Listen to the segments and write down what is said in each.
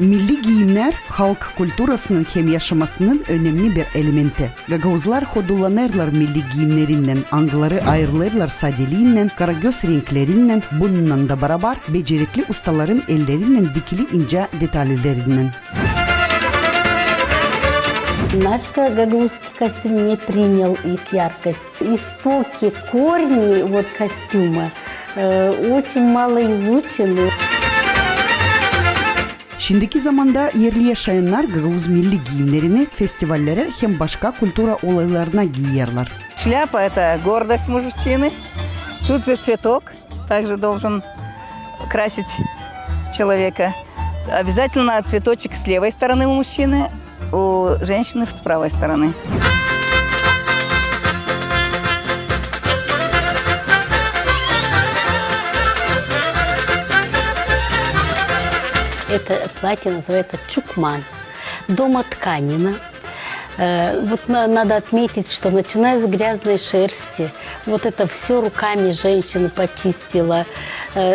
Milli giyimler halk kulturasının hem yaşamasının önemli bir elementi. Gagavuzlar hodulanırlar milli giyimlerinden, angları ayrılırlar sadeliğinden, karagöz renklerinden, bununla da beraber becerikli ustaların ellerinden dikili ince detallerinden. Наш гагаузский костюм не принял их яркость. Истоки, корни костюма очень мало изучены. Şimdiki zamanda yerli yaşayanlar Gagavuz milli giyimlerini festivallere hem başka kultura olaylarına giyiyorlar. Шляпа – это гордость мужчины. Тут же цветок также должен красить человека. Обязательно цветочек с левой стороны у мужчины, у женщины с правой стороны. Это платье называется чукман, домотканина. Надо отметить, что начиная с грязной шерсти, это все руками женщина почистила,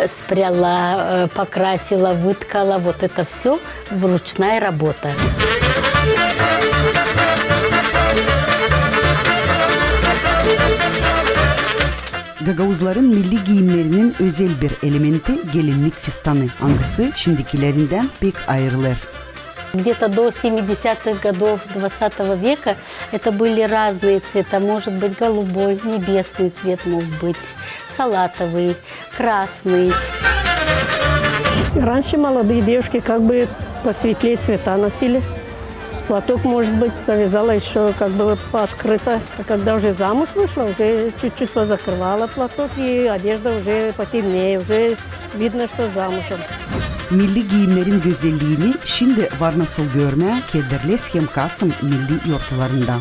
спряла, покрасила, выткала. Это все ручная работа. Gagavuzların milli giyimlerinin özel bir elementi gelinlik fistanı. Hangisi şimdikilerinden pek ayrılır. Где-то до 70-х годов 20 века это были разные цвета. Может быть голубой, небесный цвет мог быть, салатовый, красный. Раньше молодые девушки посветлее цвета носили. Платок, может быть, завязала еще пооткрыто. А когда уже замуж вышла, уже чуть-чуть позакрывала платок, и одежда уже потемнее, уже видно, что замужем. Milli giyimlerin güzelliğini şimdi var nasıl görmeye Kederles hem Kasım milli yortalarında.